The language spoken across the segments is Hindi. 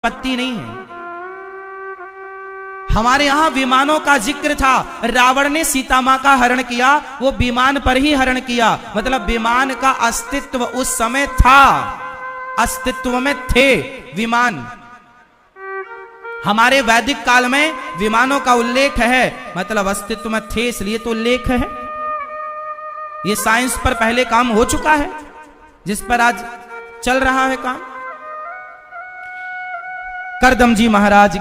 पत्ती नहीं है। हमारे यहां विमानों का जिक्र था। रावण ने सीता मां का हरण किया, वो विमान पर ही हरण किया, मतलब विमान का अस्तित्व उस समय था, अस्तित्व में थे विमान। हमारे वैदिक काल में विमानों का उल्लेख है, मतलब अस्तित्व में थे इसलिए तो उल्लेख है। ये साइंस पर पहले काम हो चुका है, जिस पर आज चल रहा है काम। करदम जी महाराज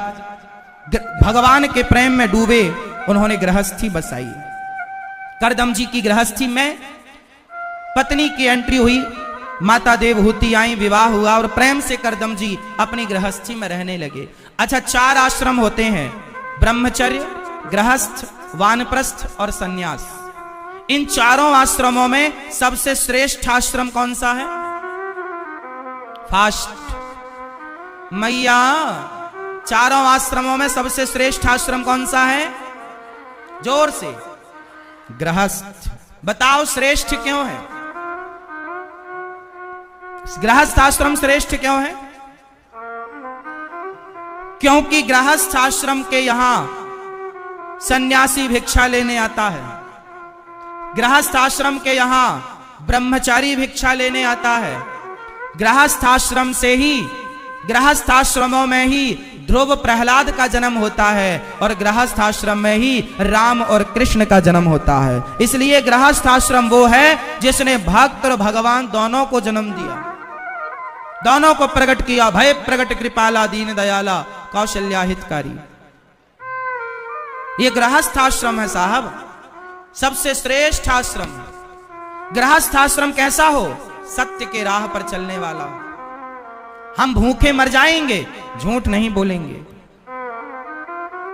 भगवान के प्रेम में डूबे, उन्होंने गृहस्थी बसाई। करदम जी की गृहस्थी में पत्नी की एंट्री हुई, माता देवहूति आई, विवाह हुआ और प्रेम से करदम जी अपनी गृहस्थी में रहने लगे। अच्छा, 4 आश्रम होते हैं, ब्रह्मचर्य, गृहस्थ, वानप्रस्थ और सन्यास। इन चारों आश्रमों में सबसे श्रेष्ठ आश्रम कौन सा है? फास्ट मैया, चारों आश्रमों में सबसे श्रेष्ठ आश्रम कौन सा है? जोर से। गृहस्थ। बताओ श्रेष्ठ क्यों है? गृहस्थ आश्रम श्रेष्ठ क्यों है? क्योंकि गृहस्थ आश्रम के यहां सन्यासी भिक्षा लेने आता है, गृहस्थ आश्रम के यहां ब्रह्मचारी भिक्षा लेने आता है, गृहस्थ आश्रम से ही, गृहस्थ आश्रमों में ही ध्रुव प्रहलाद का जन्म होता है और गृहस्थ आश्रम में ही राम और कृष्ण का जन्म होता है। इसलिए गृहस्थ आश्रम वो है जिसने भक्त और भगवान दोनों को जन्म दिया, दोनों को प्रकट किया। भय प्रकट कृपाला दीन दयाला कौशल्या हितकारी। ये गृहस्थ आश्रम है साहब, सबसे श्रेष्ठ आश्रम। गृहस्थ आश्रम कैसा हो? सत्य के राह पर चलने वाला हो। हम भूखे मर जाएंगे, झूठ नहीं बोलेंगे।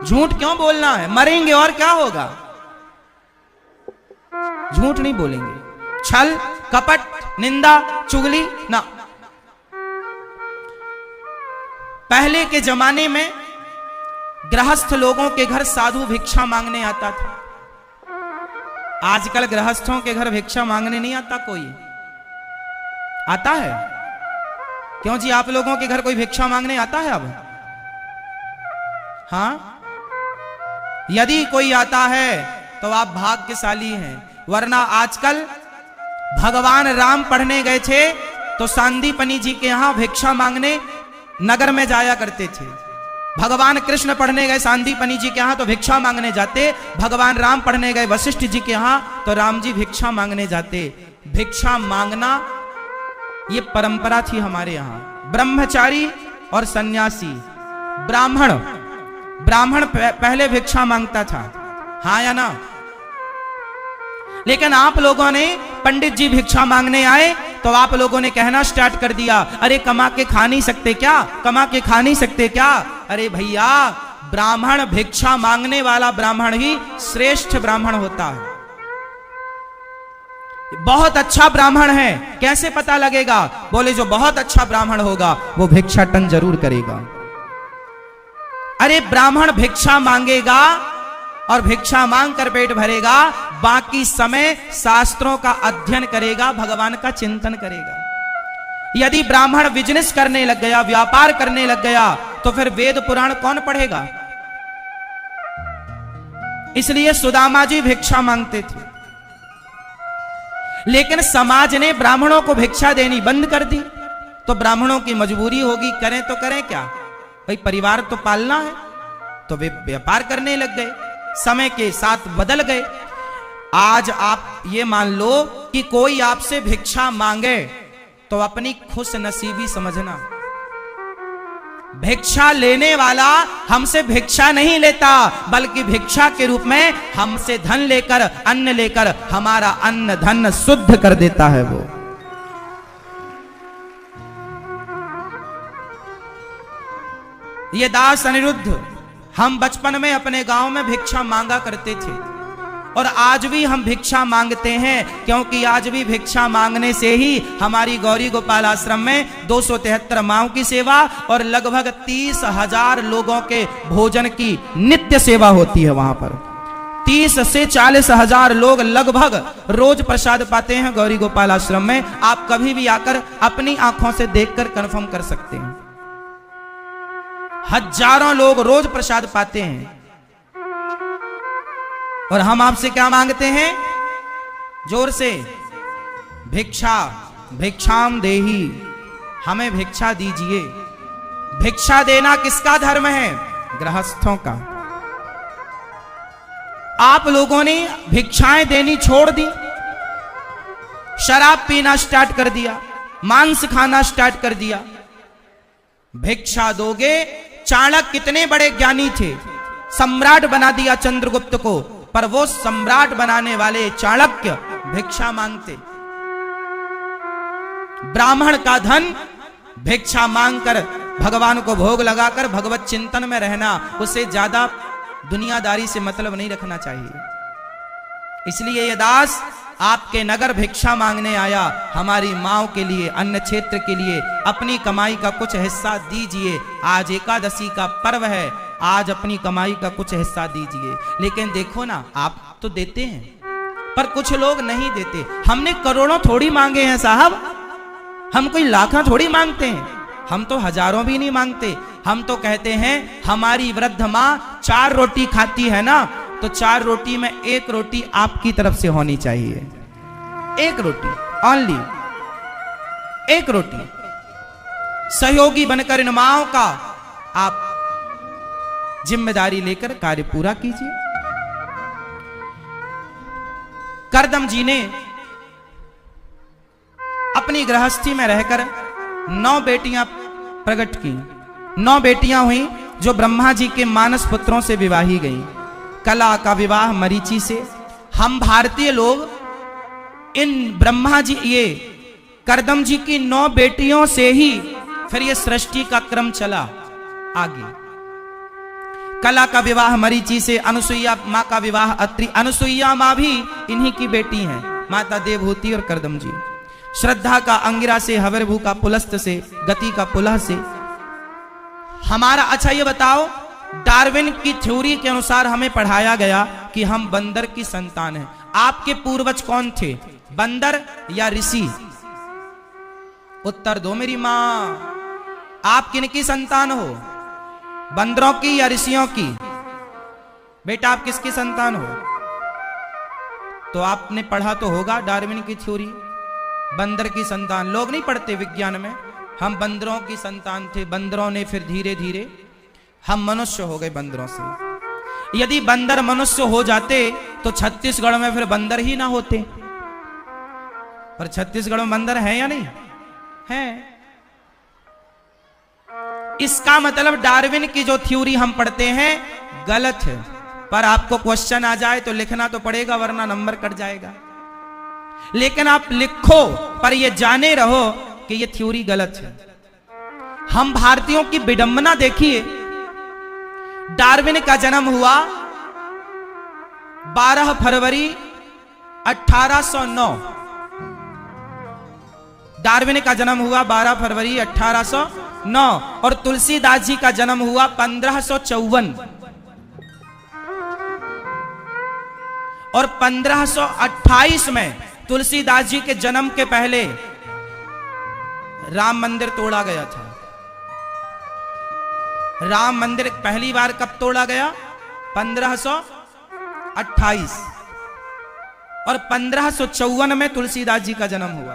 झूठ क्यों बोलना है? मरेंगे और क्या होगा? झूठ नहीं बोलेंगे। छल, कपट, निंदा, चुगली ना। पहले के जमाने में गृहस्थ लोगों के घर साधु भिक्षा मांगने आता था। आजकल गृहस्थों के घर भिक्षा मांगने नहीं आता कोई। आता है? क्यों जी, आप लोगों के घर कोई भिक्षा मांगने आता है अब? हां, यदि कोई आता है तो आप भाग्यशाली हैं, वरना आजकल भगवान राम पढ़ने गए थे तो सांदीपनी जी के यहां भिक्षा मांगने नगर में जाया करते थे। भगवान कृष्ण पढ़ने गए सांदीपनी जी के यहां तो भिक्षा मांगने जाते। भगवान राम पढ़ने गए वशिष्ठ जी के यहां तो राम जी भिक्षा मांगने जाते। भिक्षा मांगना ये परंपरा थी हमारे यहां। ब्रह्मचारी और सन्यासी, ब्राह्मण पहले भिक्षा मांगता था, हाँ या ना? लेकिन आप लोगों ने, पंडित जी भिक्षा मांगने आए तो आप लोगों ने कहना स्टार्ट कर दिया, अरे कमा के खा नहीं सकते क्या? कमा के खा नहीं सकते क्या? अरे भैया, ब्राह्मण, भिक्षा मांगने वाला ब्राह्मण ही श्रेष्ठ ब्राह्मण होता है। बहुत अच्छा ब्राह्मण है, कैसे पता लगेगा? बोले जो बहुत अच्छा ब्राह्मण होगा वो भिक्षाटन जरूर करेगा। अरे ब्राह्मण भिक्षा मांगेगा और भिक्षा मांग कर पेट भरेगा, बाकी समय शास्त्रों का अध्ययन करेगा, भगवान का चिंतन करेगा। यदि ब्राह्मण बिजनेस करने लग गया, व्यापार करने लग गया, तो फिर वेद पुराण कौन पढ़ेगा? इसलिए सुदामा जी भिक्षा मांगते थे, लेकिन समाज ने ब्राह्मणों को भिक्षा देनी बंद कर दी। तो ब्राह्मणों की मजबूरी होगी, करें तो करें क्या भाई, परिवार तो पालना है, तो वे व्यापार करने लग गए, समय के साथ बदल गए। आज आप ये मान लो कि कोई आपसे भिक्षा मांगे तो अपनी खुश नसीबी समझना। भिक्षा लेने वाला हमसे भिक्षा नहीं लेता, बल्कि भिक्षा के रूप में हमसे धन लेकर, अन्न लेकर हमारा अन्न धन शुद्ध कर देता है वो। ये दास अनिरुद्ध, हम बचपन में अपने गांव में भिक्षा मांगा करते थे और आज भी हम भिक्षा मांगते हैं, क्योंकि आज भी भिक्षा मांगने से ही हमारी गौरी गोपाल आश्रम में 273 माओं की सेवा और लगभग 30,000 लोगों के भोजन की नित्य सेवा होती है। वहां पर 30 से 40,000 लोग लगभग रोज प्रसाद पाते हैं गौरी गोपाल आश्रम में। आप कभी भी आकर अपनी आंखों से देखकर कंफर्म कर सकते हैं। हजारों लोग रोज प्रसाद पाते हैं, और हम आपसे क्या मांगते हैं? जोर से, भिक्षा भिक्षाम देही, हमें भिक्षा दीजिए। भिक्षा देना किसका धर्म है? गृहस्थों का। आप लोगों ने भिक्षाएं देनी छोड़ दी, शराब पीना स्टार्ट कर दिया, मांस खाना स्टार्ट कर दिया। भिक्षा दोगे? चाणक्य कितने बड़े ज्ञानी थे, सम्राट बना दिया चंद्रगुप्त को, पर वो सम्राट बनाने वाले चाणक्य भिक्षा मांगते। ब्राह्मण का धन भिक्षा मांगकर भगवान को भोग लगाकर भगवत चिंतन में रहना, उससे ज्यादा दुनियादारी से मतलब नहीं रखना चाहिए। इसलिए ये दास आपके नगर भिक्षा मांगने आया, हमारी माओ के लिए, अन्न क्षेत्र के लिए अपनी कमाई का कुछ हिस्सा दीजिए। आज एकादशी का पर्व है, आज अपनी कमाई का कुछ हिस्सा दीजिए। लेकिन देखो ना, आप तो देते हैं, पर कुछ लोग नहीं देते। हमने करोड़ों थोड़ी मांगे हैं साहब, हम कोई लाखों थोड़ी मांगते हैं, हम तो हजारों भी नहीं मांगते। हम तो कहते हैं हमारी वृद्ध माँ 4 रोटी खाती है ना, तो 4 रोटी में 1 रोटी आपकी तरफ से होनी चाहिए। 1 रोटी, ओनली 1 रोटी। सहयोगी बनकर इन माओं का आप जिम्मेदारी लेकर कार्य पूरा कीजिए। करदम जी ने अपनी गृहस्थी में रहकर 9 बेटियां प्रकट की। 9 बेटियां हुई जो ब्रह्मा जी के मानस पुत्रों से विवाही गईं। कला का विवाह मरीचि से। हम भारतीय लोग इन ब्रह्मा जी, ये करदम जी की 9 बेटियों से ही फिर ये सृष्टि का क्रम चला आगे। कला का विवाह मरीचि से, अनुसुईया माँ का विवाह अत्रि, अनुसुईया माँ भी इन्हीं की बेटी हैं, माता देवहूति और करदम जी। श्रद्धा का अंगिरा से, हविर्भू का पुलस्त से, गति का पुलह से। हमारा, अच्छा ये बताओ, डार्विन की थ्योरी के अनुसार हमें पढ़ाया गया कि हम बंदर की संतान हैं। आपके पूर्वज कौन थे, बंदर या ऋषि? उत्तर दो मेरी मां, आप किनकी संतान हो, बंदरों की या ऋषियों की? बेटा आप किसकी संतान हो? तो आपने पढ़ा तो होगा डार्विन की थ्योरी, बंदर की संतान। लोग नहीं पढ़ते विज्ञान में, हम बंदरों की संतान थे, बंदरों ने फिर धीरे धीरे हम मनुष्य हो गए बंदरों से। यदि बंदर मनुष्य हो जाते तो छत्तीसगढ़ में फिर बंदर ही ना होते। पर छत्तीसगढ़ में बंदर है या नहीं है? इसका मतलब डार्विन की जो थ्योरी हम पढ़ते हैं गलत है। पर आपको क्वेश्चन आ जाए तो लिखना तो पड़ेगा, वरना नंबर कट जाएगा। लेकिन आप लिखो, पर ये जाने रहो कि ये थ्योरी गलत है। हम भारतीयों की विडंबना देखिए, डार्विन का जन्म हुआ 12 फरवरी 1809। डार्विन का जन्म हुआ 12 फरवरी 1809 और तुलसीदास जी का जन्म हुआ 1554। और 1528 में तुलसीदास जी के जन्म के पहले राम मंदिर तोड़ा गया था। राम मंदिर पहली बार कब तोड़ा गया? 1528। और 1554 में तुलसीदास जी का जन्म हुआ।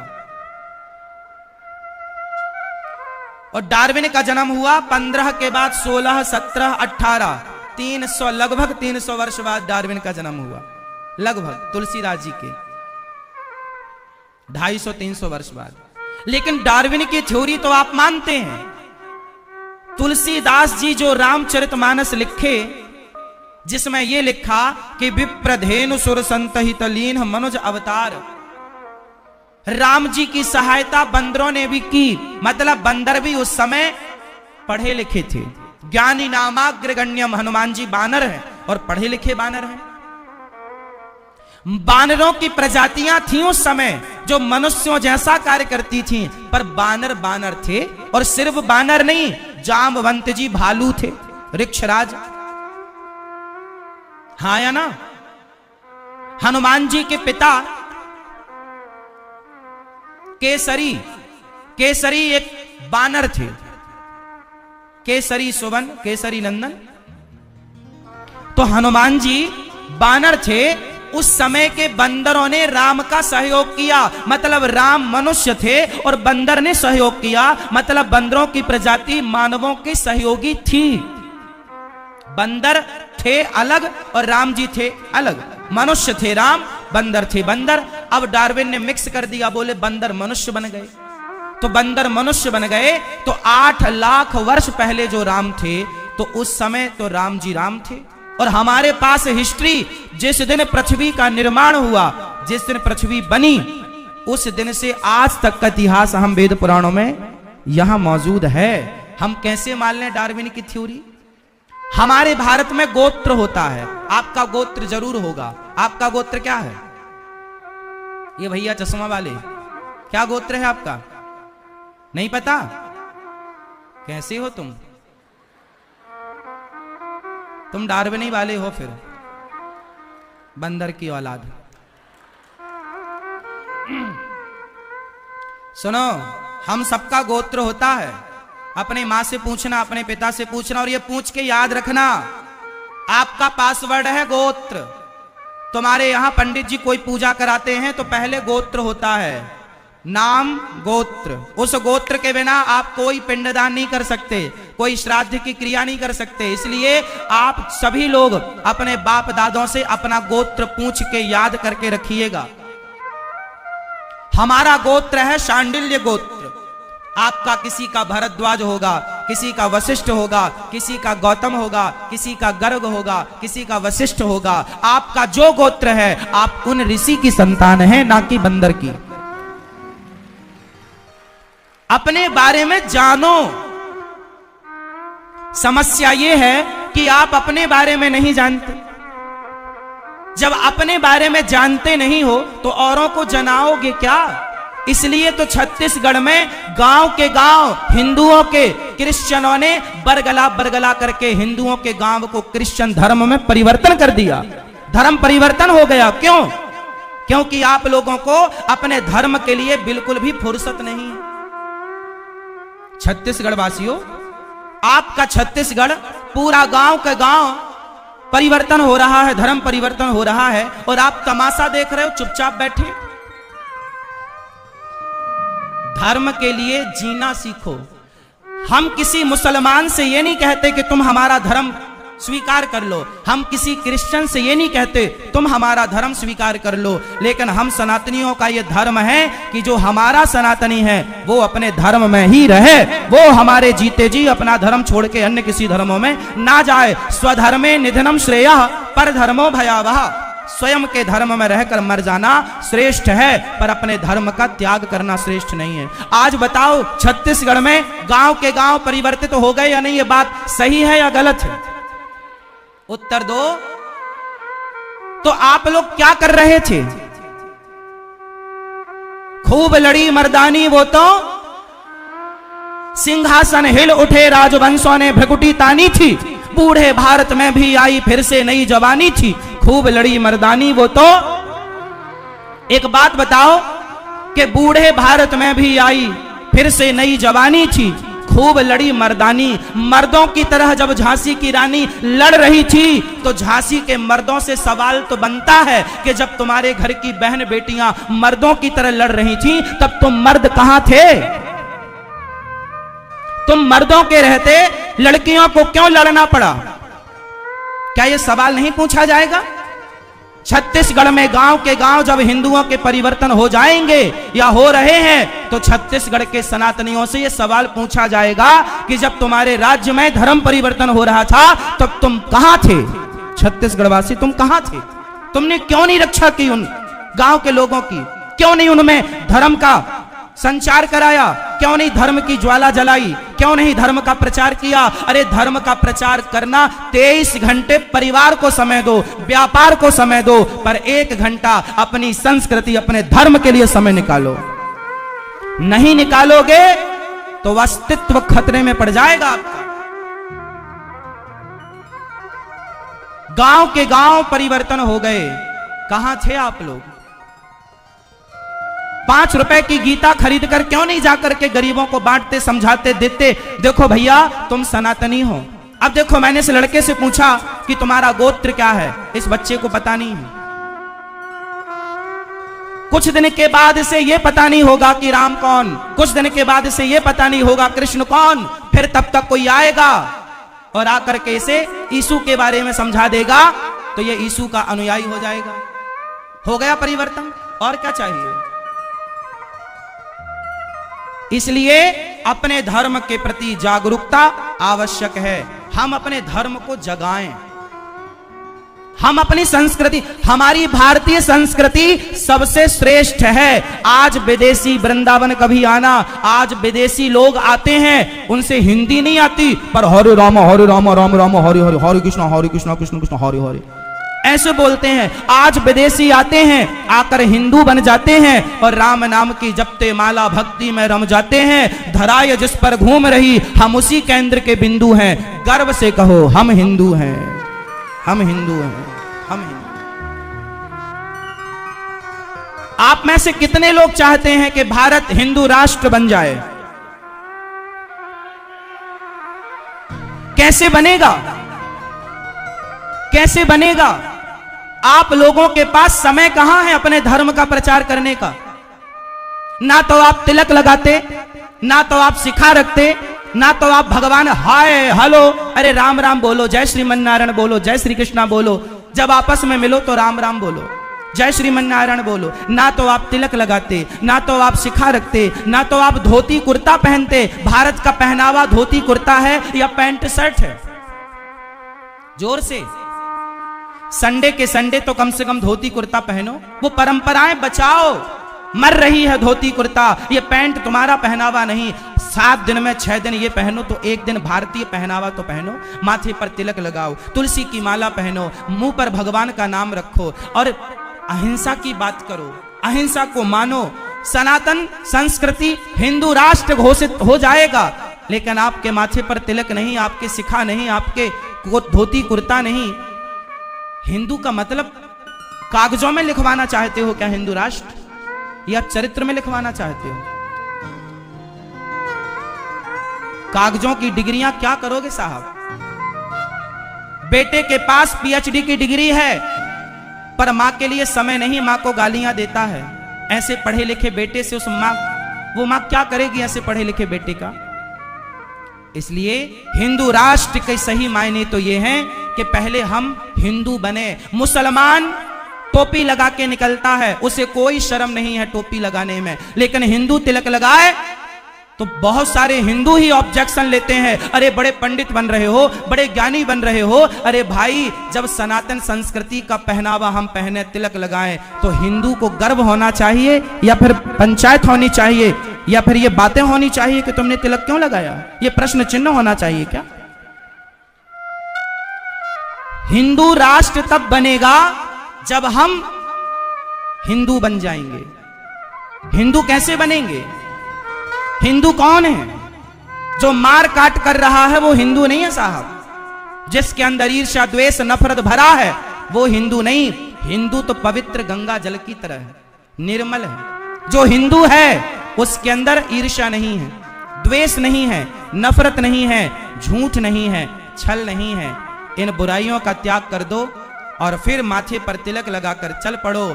और डार्विन का जन्म हुआ 15 के बाद 16, 17, 18, 300, लगभग 300 वर्ष बाद डार्विन का जन्म हुआ। लगभग तुलसीदास जी के 250-300 वर्ष बाद। लेकिन डार्विन की थ्योरी तो आप मानते हैं। तुलसीदास जी जो रामचरितमानस लिखे, जिसमें यह लिखा कि विप्रधेनु सुर संतहित लीन मनुज अवतार, राम जी की सहायता बंदरों ने भी की। मतलब बंदर भी उस समय पढ़े लिखे थे। ज्ञानी नामाग्रगण्यम, हनुमान जी बानर हैं और पढ़े लिखे बानर हैं। बानरों की प्रजातियां थी उस समय जो मनुष्यों जैसा कार्य करती थीं, पर बानर बानर थे। और सिर्फ बानर नहीं, जामवंत जी भालू थे, ऋक्षराज। हाँ या ना? हनुमान जी के पिता केसरी, केसरी एक बानर थे। केसरी सुवन, केसरी नंदन। तो हनुमान जी बानर थे, उस समय के बंदरों ने राम का सहयोग किया, मतलब राम मनुष्य थे और बंदर ने सहयोग किया, मतलब बंदरों की प्रजाति मानवों की सहयोगी थी। बंदर थे अलग और राम जी थे अलग, मनुष्य थे राम, बंदर थे बंदर। अब डार्विन ने मिक्स कर दिया, बोले बंदर मनुष्य बन गए। तो बंदर मनुष्य बन गए, तो 8 लाख वर्ष पहले जो राम थे, तो उस समय तो राम जी राम थे। और हमारे पास हिस्ट्री, जिस दिन पृथ्वी का निर्माण हुआ, जिस दिन पृथ्वी बनी, उस दिन से आज तक का इतिहास हम वेद पुराणों में यहां मौजूद है। हम कैसे मान लें डार्विन की थ्योरी? हमारे भारत में गोत्र होता है, आपका गोत्र जरूर होगा। आपका गोत्र क्या है? ये भैया चश्मा वाले, क्या गोत्र है आपका? नहीं पता? कैसे हो तुम? तुम डार्विनी वाले हो फिर, बंदर की औलाद। सुनो, हम सबका गोत्र होता है। अपने माँ से पूछना, अपने पिता से पूछना, और ये पूछ के याद रखना, आपका पासवर्ड है गोत्र। तुम्हारे यहां पंडित जी कोई पूजा कराते हैं तो पहले गोत्र होता है, नाम गोत्र। उस गोत्र के बिना आप कोई पिंडदान नहीं कर सकते, कोई श्राद्ध की क्रिया नहीं कर सकते। इसलिए आप सभी लोग अपने बाप दादों से अपना गोत्र पूछ के याद करके रखिएगा। हमारा गोत्र है शांडिल्य गोत्र। आपका किसी का भरद्वाज होगा, किसी का वशिष्ठ होगा, किसी का गौतम होगा, किसी का गर्ग होगा, किसी का वशिष्ठ होगा। आपका जो गोत्र है, आप उन ऋषि की संतान हैं, ना कि बंदर की। अपने बारे में जानो। समस्या यह है कि आप अपने बारे में नहीं जानते। जब अपने बारे में जानते नहीं हो तो औरों को जनाओगे क्या? इसलिए तो छत्तीसगढ़ में गांव के गांव हिंदुओं के क्रिश्चियनों ने बरगला करके हिंदुओं के गांव को क्रिश्चियन धर्म में परिवर्तन कर दिया। धर्म परिवर्तन हो गया। क्यों? क्योंकि आप लोगों को अपने धर्म के लिए बिल्कुल भी फुर्सत नहीं है। छत्तीसगढ़ वासियों, आपका छत्तीसगढ़ पूरा गांव का गांव परिवर्तन हो रहा है, धर्म परिवर्तन हो रहा है, और आप तमाशा देख रहे हो, चुपचाप बैठे। धर्म के लिए जीना सीखो। हम किसी मुसलमान से ये नहीं कहते कि तुम हमारा धर्म स्वीकार कर लो, हम किसी क्रिश्चियन से ये नहीं कहते तुम हमारा धर्म स्वीकार कर लो, लेकिन हम सनातनियों का ये धर्म है कि जो हमारा सनातनी है वो अपने धर्म में ही रहे, वो हमारे जीते जी अपना धर्म छोड़ के अन्य किसी धर्मों में ना जाए। स्वधर्मे निधनम श्रेयः पर धर्मो भयावह। स्वयं के धर्म में रहकर मर जाना श्रेष्ठ है, पर अपने धर्म का त्याग करना श्रेष्ठ नहीं है। आज बताओ, छत्तीसगढ़ में गांव के गांव परिवर्तित हो गए या नहीं? ये बात सही है या गलत है? उत्तर दो। तो आप लोग क्या कर रहे थे? खूब लड़ी मर्दानी वो तो सिंहासन हिल उठे, राजवंशों ने भ्रकुटी तानी थी, बूढ़े भारत में भी आई फिर से नई जवानी थी। खूब लड़ी मर्दानी वो तो, एक बात बताओ कि बूढ़े भारत में भी आई फिर से नई जवानी थी, खूब लड़ी मर्दानी। मर्दों की तरह जब झांसी की रानी लड़ रही थी तो झांसी के मर्दों से सवाल तो बनता है कि जब तुम्हारे घर की बहन बेटियां मर्दों की तरह लड़ रही थी तब तुम मर्द कहां थे? तुम मर्दों के रहते लड़कियों को क्यों लड़ना पड़ा? क्या यह सवाल नहीं पूछा जाएगा? छत्तीसगढ़ में गांव के गांव जब हिंदुओं के परिवर्तन हो जाएंगे या हो रहे हैं तो छत्तीसगढ़ के सनातनियों से यह सवाल पूछा जाएगा कि जब तुम्हारे राज्य में धर्म परिवर्तन हो रहा था तब तुम कहां थे? छत्तीसगढ़ वासी तुम कहां थे? तुमने क्यों नहीं रक्षा की उन गांव के लोगों की? क्यों नहीं उनमें धर्म का संचार कराया? क्यों नहीं धर्म की ज्वाला जलाई? क्यों नहीं धर्म का प्रचार किया? अरे धर्म का प्रचार करना 23 घंटे परिवार को समय दो, व्यापार को समय दो, पर 1 घंटा अपनी संस्कृति, अपने धर्म के लिए समय निकालो। नहीं निकालोगे तो अस्तित्व खतरे में पड़ जाएगा आपका। गांव के गांव परिवर्तन हो गए, कहां थे आप लोग? 5 रुपए की गीता खरीद कर क्यों नहीं जाकर के गरीबों को बांटते, समझाते, देते? देखो भैया तुम सनातनी हो। अब देखो मैंने इस लड़के से पूछा कि तुम्हारा गोत्र क्या है, इस बच्चे को पता नहीं है। कुछ दिन के बाद इसे ये पता नहीं होगा कि राम कौन, कुछ दिन के बाद इसे ये पता नहीं होगा कृष्ण कौन, फिर तब तक कोई आएगा और आकर के इसे यीशु के बारे में समझा देगा, तो ये यीशु का अनुयायी हो जाएगा। हो गया परिवर्तन, और क्या चाहिए? इसलिए अपने धर्म के प्रति जागरूकता आवश्यक है। हम अपने धर्म को जगाएं, हम अपनी संस्कृति, हमारी भारतीय संस्कृति सबसे श्रेष्ठ है। आज विदेशी वृंदावन कभी आना, आज विदेशी लोग आते हैं, उनसे हिंदी नहीं आती, पर हरे राम राम राम हरे हरे, हरे कृष्ण कृष्ण कृष्ण हरे हरे ऐसे बोलते हैं। आज विदेशी आते हैं, आकर हिंदू बन जाते हैं और राम नाम की जपते माला भक्ति में रम जाते हैं। धराय जिस पर घूम रही, हम उसी केंद्र के बिंदु हैं। गर्व से कहो हम हिंदू हैं, हम हिंदू हैं, हम हिंदू। आप में से कितने लोग चाहते हैं कि भारत हिंदू राष्ट्र बन जाए? कैसे बनेगा, कैसे बनेगा? आप लोगों के पास समय कहां है अपने धर्म का प्रचार करने का? ना तो आप तिलक लगाते, ना तो आप शिखा रखते, ना तो आप भगवान हाय हेलो अरे राम राम बोलो, जय श्रीमन नारायण बोलो, जय श्री कृष्णा बोलो, जब आपस में मिलो तो राम राम बोलो, जय श्रीमन नारायण बोलो। ना तो आप तिलक लगाते, ना तो आप शिखा रखते, ना तो आप धोती कुर्ता पहनते। भारत का पहनावा धोती कुर्ता है या पैंट शर्ट है? जोर से, संडे के संडे तो कम से कम धोती कुर्ता पहनो, वो परंपराएं बचाओ। मर रही है धोती कुर्ता, ये पैंट तुम्हारा पहनावा नहीं। 7 दिन में 6 दिन ये पहनो तो एक दिन भारतीय पहनावा तो पहनो। माथे पर तिलक लगाओ, तुलसी की माला पहनो, मुंह पर भगवान का नाम रखो और अहिंसा की बात करो, अहिंसा को मानो। सनातन संस्कृति हिंदू राष्ट्र घोषित हो जाएगा, लेकिन आपके माथे पर तिलक नहीं, आपके शिखा नहीं, आपके धोती कुर्ता नहीं। हिंदू का मतलब कागजों में लिखवाना चाहते हो क्या हिंदू राष्ट्र, या चरित्र में लिखवाना चाहते हो? कागजों की डिग्रियां क्या करोगे साहब? बेटे के पास पीएचडी की डिग्री है, पर मां के लिए समय नहीं, मां को गालियां देता है। ऐसे पढ़े लिखे बेटे से वो मां क्या करेगी ऐसे पढ़े लिखे बेटे का? इसलिए हिंदू राष्ट्र के सही मायने तो ये हैं कि पहले हम हिंदू बने। मुसलमान टोपी लगा के निकलता है, उसे कोई शर्म नहीं है टोपी लगाने में, लेकिन हिंदू तिलक लगाए तो बहुत सारे हिंदू ही ऑब्जेक्शन लेते हैं। अरे बड़े पंडित बन रहे हो, बड़े ज्ञानी बन रहे हो। अरे भाई, जब सनातन संस्कृति का पहनावा हम पहने, तिलक लगाएं, तो हिंदू को गर्व होना चाहिए या फिर पंचायत होनी चाहिए, या फिर ये बातें होनी चाहिए कि तुमने तिलक क्यों लगाया? ये प्रश्न चिन्ह होना चाहिए क्या? हिंदू राष्ट्र तब बनेगा जब हम हिंदू बन जाएंगे। हिंदू कैसे बनेंगे? हिंदू कौन है? जो मार काट कर रहा है वो हिंदू नहीं है साहब। जिसके अंदर ईर्ष्या द्वेष नफरत भरा है वो हिंदू नहीं। हिंदू तो पवित्र गंगा जल की तरह है, निर्मल है। जो हिंदू है उसके अंदर ईर्ष्या नहीं है, द्वेष नहीं है, नफरत नहीं है, झूठ नहीं है, छल नहीं है। इन बुराइयों का त्याग कर दो और फिर माथे पर तिलक लगाकर चल पड़ो।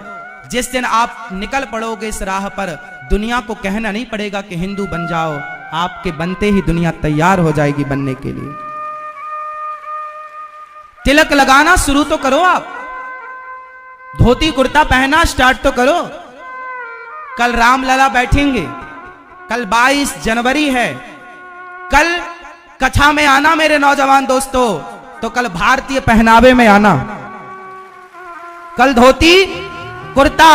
जिस दिन आप निकल पड़ोगे इस राह पर, दुनिया को कहना नहीं पड़ेगा कि हिंदू बन जाओ, आपके बनते ही दुनिया तैयार हो जाएगी बनने के लिए। तिलक लगाना शुरू तो करो, आप धोती कुर्ता पहना स्टार्ट तो करो। कल रामलला बैठेंगे, कल 22 जनवरी है। कल कथा में आना मेरे नौजवान दोस्तों, तो कल भारतीय पहनावे में आना। कल धोती कुर्ता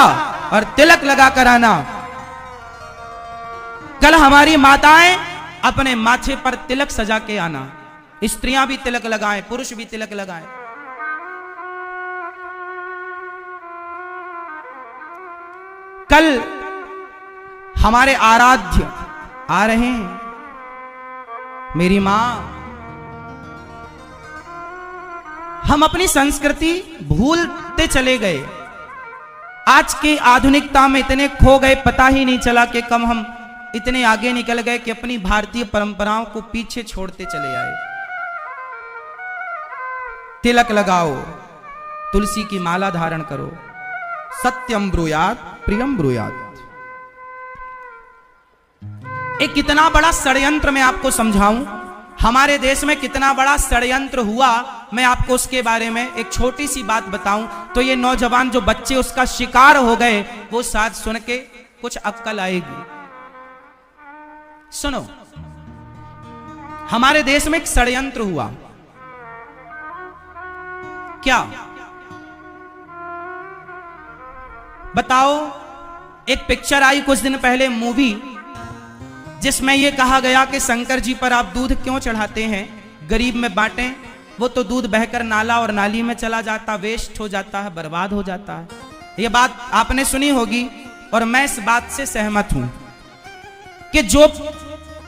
और तिलक लगाकर आना। कल हमारी माताएं अपने माथे पर तिलक सजा के आना। स्त्रियां भी तिलक लगाएं, पुरुष भी तिलक लगाएं। कल हमारे आराध्य आ रहे हैं, मेरी मां। हम अपनी संस्कृति भूलते चले गए। आज की आधुनिकता में इतने खो गए, पता ही नहीं चला कि कब हम इतने आगे निकल गए कि अपनी भारतीय परंपराओं को पीछे छोड़ते चले आए। तिलक लगाओ, तुलसी की माला धारण करो, सत्यम ब्रूयात प्रियम ब्रूयात। एक कितना बड़ा षड्यंत्र मैं आपको समझाऊं, हमारे देश में कितना बड़ा षड्यंत्र हुआ, मैं आपको उसके बारे में एक छोटी सी बात बताऊं तो ये नौजवान जो बच्चे उसका शिकार हो गए वो शायद सुन के कुछ अक्ल आएगी। सुनो, हमारे देश में एक षड्यंत्र हुआ। क्या बताओ? एक पिक्चर आई कुछ दिन पहले, मूवी, जिसमें यह कहा गया कि शंकर जी पर आप दूध क्यों चढ़ाते हैं, गरीब में बांटें, वो तो दूध बहकर नाला और नाली में चला जाता, वेस्ट हो जाता है, बर्बाद हो जाता है। यह बात आपने सुनी होगी और मैं इस बात से सहमत हूं कि जो,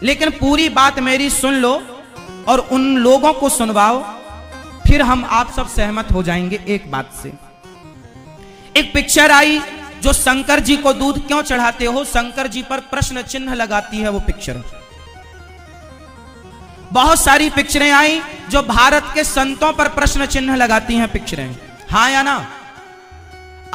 लेकिन पूरी बात मेरी सुन लो और उन लोगों को सुनवाओ, फिर हम आप सब सहमत हो जाएंगे एक बात से। एक पिक्चर आई जो शंकर जी को दूध क्यों चढ़ाते हो, शंकर जी पर प्रश्न चिन्ह लगाती है वो पिक्चर। बहुत सारी पिक्चरें आई जो भारत के संतों पर प्रश्न चिन्ह लगाती हैं पिक्चरें, हाँ या ना?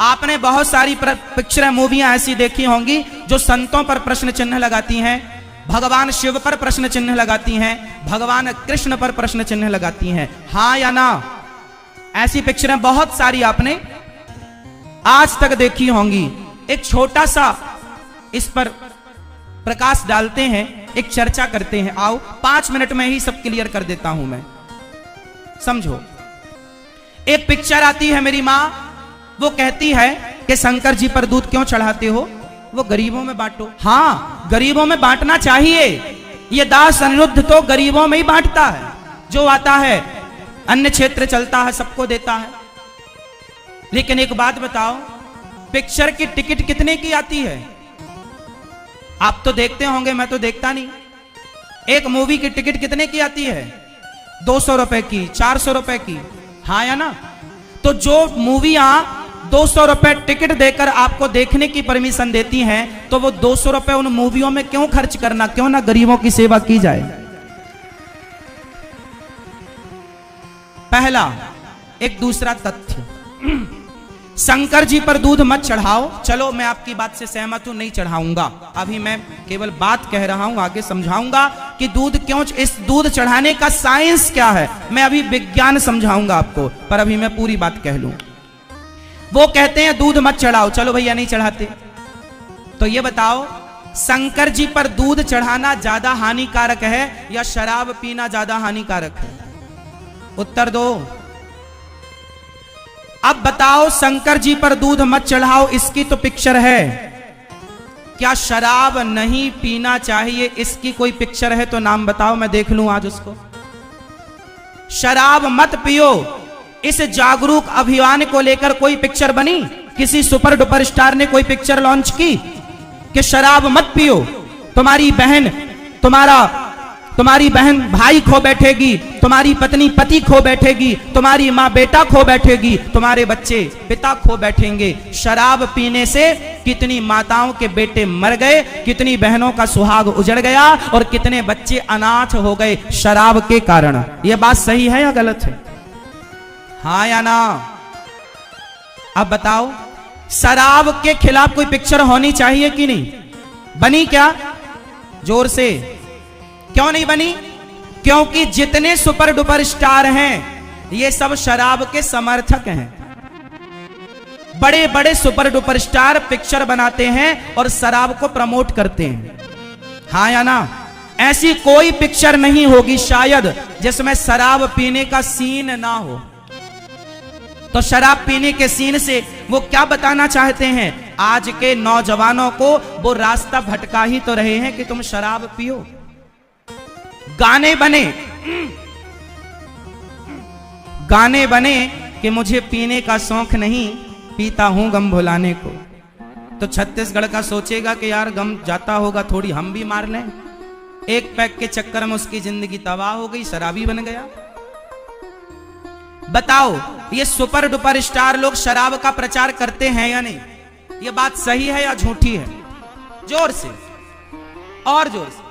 आपने बहुत सारी पिक्चरें, मूवियां ऐसी देखी होंगी जो संतों पर प्रश्न चिन्ह लगाती हैं, भगवान शिव पर प्रश्न चिन्ह लगाती हैं, भगवान कृष्ण पर प्रश्न चिन्ह लगाती हैं, हाँ या ना? ऐसी पिक्चरें बहुत सारी आपने आज तक देखी होंगी। एक छोटा सा इस पर प्रकाश डालते हैं, एक चर्चा करते हैं। आओ 5 मिनट में ही सब क्लियर कर देता हूं मैं, समझो। एक पिक्चर आती है, मेरी मां वो कहती है कि शंकर जी पर दूध क्यों चढ़ाते हो, वो गरीबों में बांटो। हाँ, गरीबों में बांटना चाहिए, ये दास अनिरुद्ध तो गरीबों में ही बांटता है, जो आता है अन्य क्षेत्र चलता है सबको देता है। लेकिन एक बात बताओ, पिक्चर की टिकट कितने की आती है? आप तो देखते होंगे, मैं तो देखता नहीं। एक मूवी की टिकट कितने की आती है? 200 रुपए की, 400 रुपए की, हाँ या ना? तो जो मूवियां 200 रुपए टिकट देकर आपको देखने की परमिशन देती हैं, तो वो 200 रुपए उन मूवियों में क्यों खर्च करना, क्यों ना गरीबों की सेवा की जाए। पहला। एक दूसरा तथ्य, शंकर जी पर दूध मत चढ़ाओ। चलो मैं आपकी बात से सहमत हूं, नहीं चढ़ाऊंगा। अभी मैं केवल बात कह रहा हूं, आगे समझाऊंगा कि दूध क्यों, इस दूध चढ़ाने का साइंस क्या है, मैं अभी विज्ञान समझाऊंगा आपको, पर अभी मैं पूरी बात कह लूं। वो कहते हैं दूध मत चढ़ाओ, चलो भैया नहीं चढ़ाते। तो ये बताओ, शंकर जी पर दूध चढ़ाना ज्यादा हानिकारक है या शराब पीना ज्यादा हानिकारक है? उत्तर दो। अब बताओ, शंकर जी पर दूध मत चढ़ाओ, इसकी तो पिक्चर है। क्या शराब नहीं पीना चाहिए, इसकी कोई पिक्चर है तो नाम बताओ, मैं देख लूं आज उसको। शराब मत पियो, इस जागरूक अभियान को लेकर कोई पिक्चर बनी? किसी सुपर डुपर स्टार ने कोई पिक्चर लॉन्च की कि शराब मत पियो, तुम्हारी बहन भाई खो बैठेगी, तुम्हारी पत्नी पति खो बैठेगी, तुम्हारी माँ बेटा खो बैठेगी, तुम्हारे बच्चे पिता खो बैठेंगे। शराब पीने से कितनी माताओं के बेटे मर गए, कितनी बहनों का सुहाग उजड़ गया और कितने बच्चे अनाथ हो गए शराब के कारण। यह बात सही है या गलत है, हाँ या ना? अब बताओ, शराब के खिलाफ कोई पिक्चर होनी चाहिए कि नहीं? बनी क्या? जोर से। क्यों नहीं बनी? क्योंकि जितने सुपर डुपर स्टार हैं ये सब शराब के समर्थक हैं। बड़े बड़े सुपर डुपर स्टार पिक्चर बनाते हैं और शराब को प्रमोट करते हैं, हाँ या ना? ऐसी कोई पिक्चर नहीं होगी शायद जिसमें शराब पीने का सीन ना हो। तो शराब पीने के सीन से वो क्या बताना चाहते हैं? आज के नौजवानों को वो रास्ता भटका ही तो रहे हैं कि तुम शराब पियो। गाने बने कि मुझे पीने का शौक नहीं, पीता हूं गम भुलाने को। तो छत्तीसगढ़ का सोचेगा कि यार गम जाता होगा, थोड़ी हम भी मार लें। एक पैक के चक्कर में उसकी जिंदगी तबाह हो गई, शराबी बन गया। बताओ, ये सुपर डुपर स्टार लोग शराब का प्रचार करते हैं या नहीं? ये बात सही है या झूठी है? जोर से और जोर से।